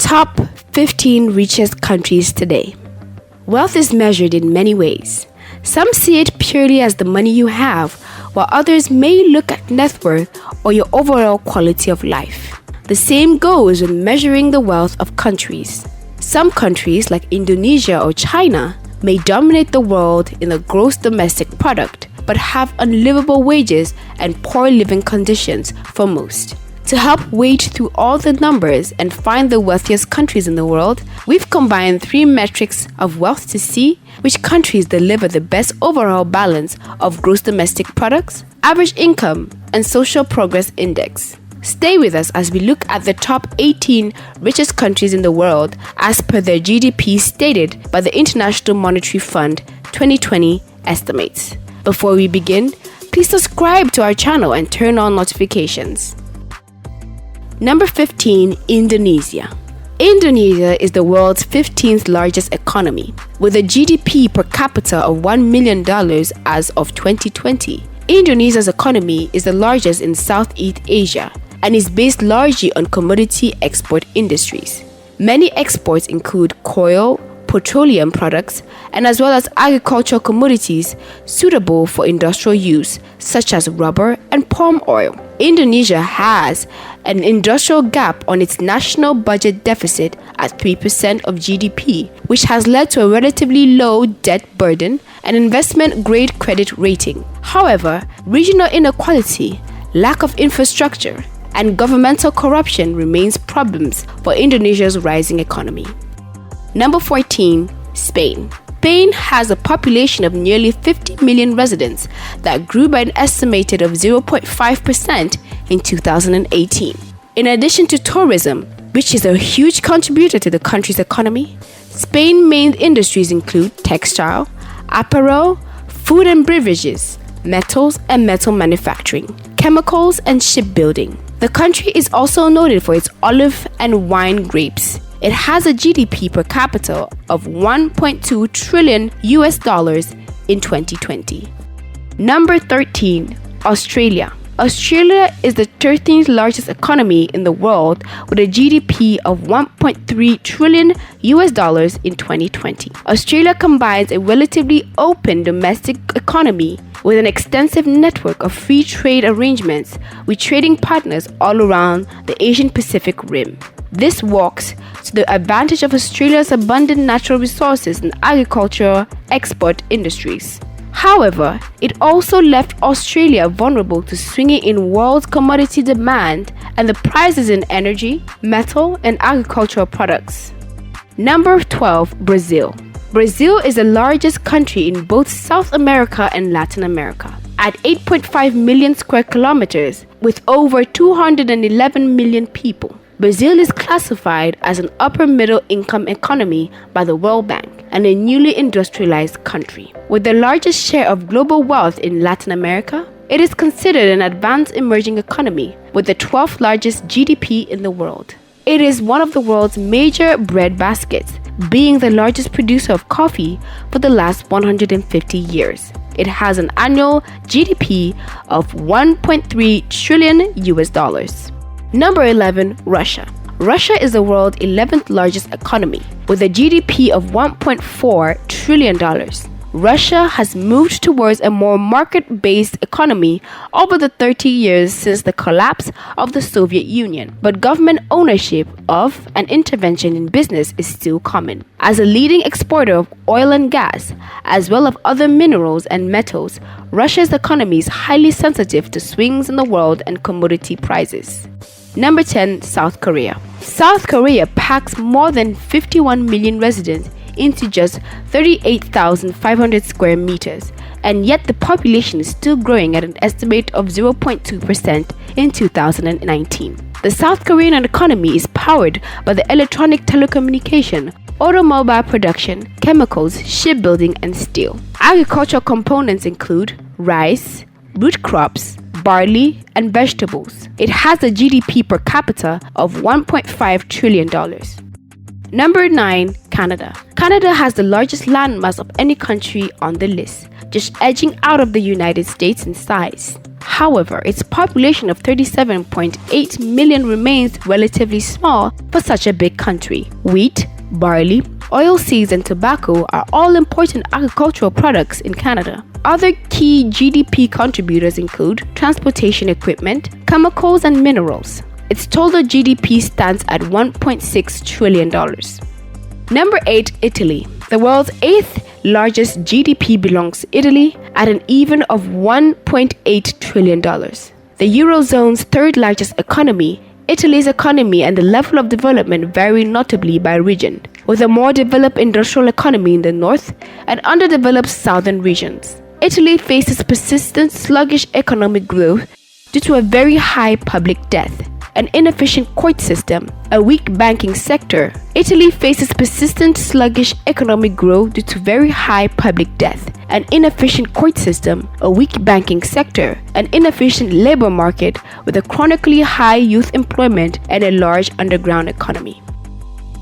Top 15 richest countries today. Wealth is measured in many ways. Some see it purely as the money you have, while others may look at net worth or your overall quality of life. The same goes when measuring the wealth of countries. Some countries, like Indonesia or China, may dominate the world in the gross domestic product, but have unlivable wages and poor living conditions for most. To help wade through all the numbers and find the wealthiest countries in the world, we've combined 3 metrics of wealth to see which countries deliver the best overall balance of gross domestic products, average income, and social progress index. Stay with us as we look at the top 18 richest countries in the world as per their GDP stated by the International Monetary Fund 2020 estimates. Before we begin, please subscribe to our channel and turn on notifications. Number 15, Indonesia. Indonesia is the world's 15th largest economy, with a GDP per capita of $1 million as of 2020. Indonesia's economy is the largest in Southeast Asia and is based largely on commodity export industries. Many exports include coal, petroleum products, and as well as agricultural commodities suitable for industrial use, such as rubber and palm oil. Indonesia has an industrial gap on its national budget deficit at 3% of GDP, which has led to a relatively low debt burden and investment-grade credit rating. However, regional inequality, lack of infrastructure, and governmental corruption remains problems for Indonesia's rising economy. Number 14, Spain. Spain has a population of nearly 50 million residents that grew by an estimated of 0.5% in 2018. In addition to tourism, which is a huge contributor to the country's economy, Spain's main industries include textile, apparel, food and beverages, metals and metal manufacturing, chemicals and shipbuilding. The country is also noted for its olive and wine grapes. It has a GDP per capita of $1.2 trillion in 2020. Number 13, Australia. Australia is the 13th largest economy in the world with a GDP of $1.3 trillion in 2020. Australia combines a relatively open domestic economy with an extensive network of free trade arrangements with trading partners all around the Asian Pacific Rim. This works to the advantage of Australia's abundant natural resources and agricultural export industries. However, it also left Australia vulnerable to swinging in world commodity demand and the prices in energy, metal, and agricultural products. Number 12, Brazil. Brazil is the largest country in both South America and Latin America, at 8.5 million square kilometers with over 211 million people. Brazil is classified as an upper-middle income economy by the World Bank and a newly industrialized country. With the largest share of global wealth in Latin America, it is considered an advanced emerging economy with the 12th largest GDP in the world. It is one of the world's major bread baskets, being the largest producer of coffee for the last 150 years. It has an annual GDP of $1.3 trillion. Number 11, Russia. Russia is the world's 11th largest economy with a GDP of $1.4 trillion. Russia has moved towards a more market-based economy over the 30 years since the collapse of the Soviet Union, but government ownership of and intervention in business is still common. As a leading exporter of oil and gas, as well as other minerals and metals, Russia's economy is highly sensitive to swings in the world and commodity prices. Number 10, South Korea. South Korea packs more than 51 million residents into just 38,500 square meters, and yet the population is still growing at an estimate of 0.2% in 2019. The South Korean economy is powered by the electronic telecommunication, automobile production, chemicals, shipbuilding, and steel. Agricultural components include rice, root crops, barley, and vegetables. It has a GDP per capita of $1.5 trillion. Number 9, Canada. Canada has the largest landmass of any country on the list, just edging out of the United States in size. However, its population of 37.8 million remains relatively small for such a big country. Wheat, barley, oilseeds, and tobacco are all important agricultural products in Canada. Other key GDP contributors include transportation equipment, chemicals, and minerals. Its total GDP stands at $1.6 trillion. Number 8. Italy. The world's 8th largest GDP belongs to Italy at an even of $1.8 trillion. The Eurozone's 3rd largest economy, Italy's economy and the level of development vary notably by region, with a more developed industrial economy in the north and underdeveloped southern regions. Italy faces persistent sluggish economic growth due to a very high public debt, an inefficient court system, a weak banking sector. Italy faces persistent sluggish economic growth due to very high public debt, an inefficient court system, a weak banking sector, an inefficient labor market with a chronically high youth employment, and a large underground economy.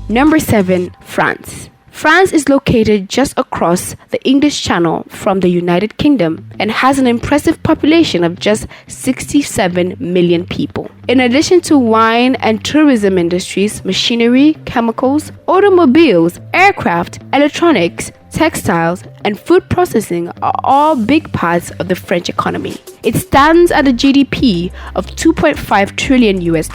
Number 7. France. France is located just across the English Channel from the United Kingdom and has an impressive population of just 67 million people. In addition to wine and tourism industries, machinery, chemicals, automobiles, aircraft, electronics, textiles, and food processing are all big parts of the French economy. It stands at a GDP of $2.5 trillion US.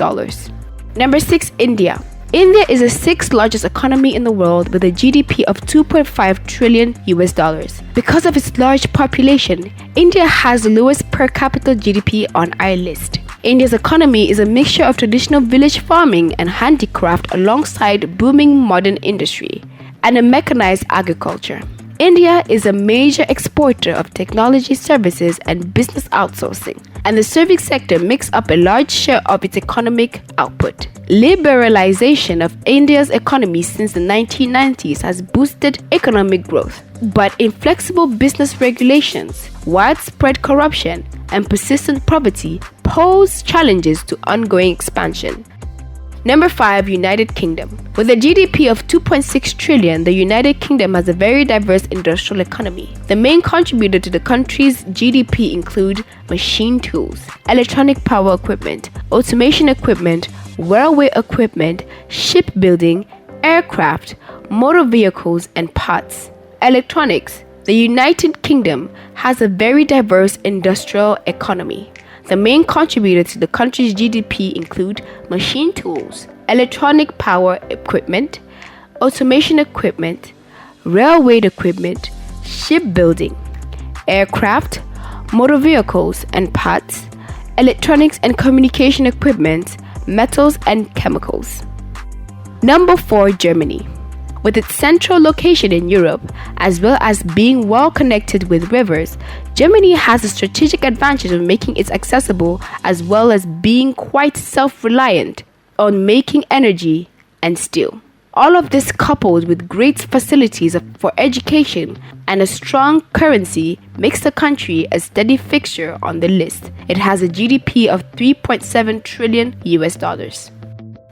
Number 6. India. India is the 6th largest economy in the world with a GDP of $2.5 trillion US. Because of its large population, India has the lowest per capita GDP on our list. India's economy is a mixture of traditional village farming and handicraft alongside booming modern industry and a mechanized agriculture. India is a major exporter of technology services and business outsourcing, and the service sector makes up a large share of its economic output. Liberalization of India's economy since the 1990s has boosted economic growth, but inflexible business regulations, widespread corruption, and persistent poverty pose challenges to ongoing expansion. Number 5. United Kingdom. With a GDP of $2.6 trillion, the United Kingdom has a very diverse industrial economy. The main contributor to the country's GDP include machine tools, electronic power equipment, automation equipment, railway equipment, shipbuilding, aircraft, motor vehicles, and parts. Electronics. The United Kingdom has a very diverse industrial economy. The main contributors to the country's GDP include machine tools, electronic power equipment, automation equipment, railway equipment, shipbuilding, aircraft, motor vehicles and parts, electronics and communication equipment, metals and chemicals. Number 4. Germany. With its central location in Europe, as well as being well connected with rivers, Germany has a strategic advantage of making it accessible as well as being quite self-reliant on making energy and steel. All of this coupled with great facilities for education and a strong currency makes the country a steady fixture on the list. It has a GDP of $3.7 trillion US.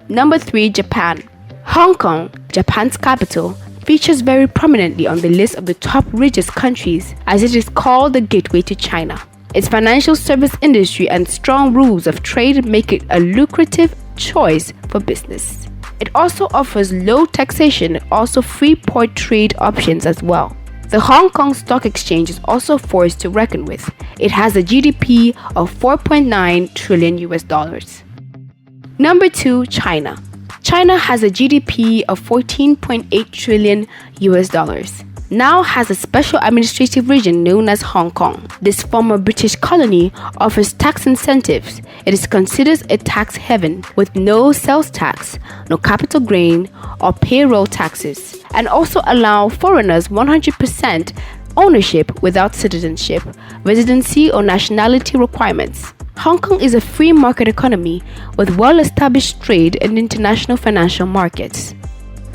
Number 3. Japan. Hong Kong, Japan's capital, features very prominently on the list of the top richest countries as it is called the gateway to China. Its financial service industry and strong rules of trade make it a lucrative choice for business. It also offers low taxation and also free port trade options as well. The Hong Kong Stock Exchange is also a force to reckon with. It has a GDP of $4.9 trillion US. Number 2. China. China has a GDP of $14.8 trillion US, now has a special administrative region known as Hong Kong. This former British colony offers tax incentives. It is considered a tax haven with no sales tax, no capital gain or payroll taxes, and also allow foreigners 100% ownership without citizenship, residency or nationality requirements. Hong Kong is a free market economy with well-established trade and international financial markets.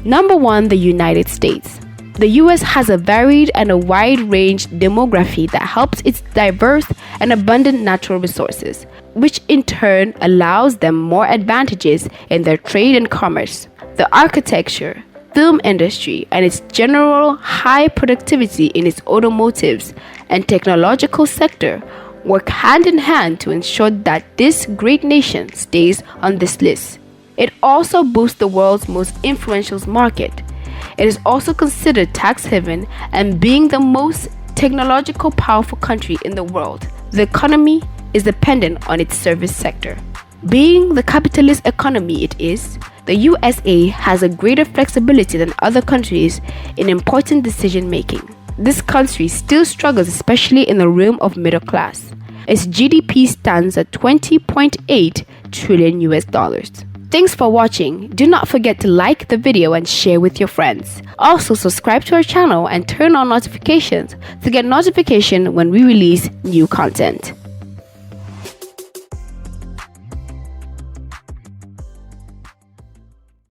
Number 1. The United States. The US has a varied and a wide-range demography that helps its diverse and abundant natural resources, which in turn allows them more advantages in their trade and commerce. The architecture, film industry and its general high productivity in its automotives and technological sector work hand in hand to ensure that this great nation stays on this list. It also boasts the world's most influential market. It is also considered tax haven and being the most technological powerful country in the world. The economy is dependent on its service sector. Being the capitalist economy it is, the USA has a greater flexibility than other countries in important decision making. This country still struggles, especially in the realm of middle class. Its GDP stands at 20.8 trillion US dollars. Thanks for watching. Do not forget to like the video and share with your friends. Also subscribe to our channel and turn on notifications to get notification when we release new content.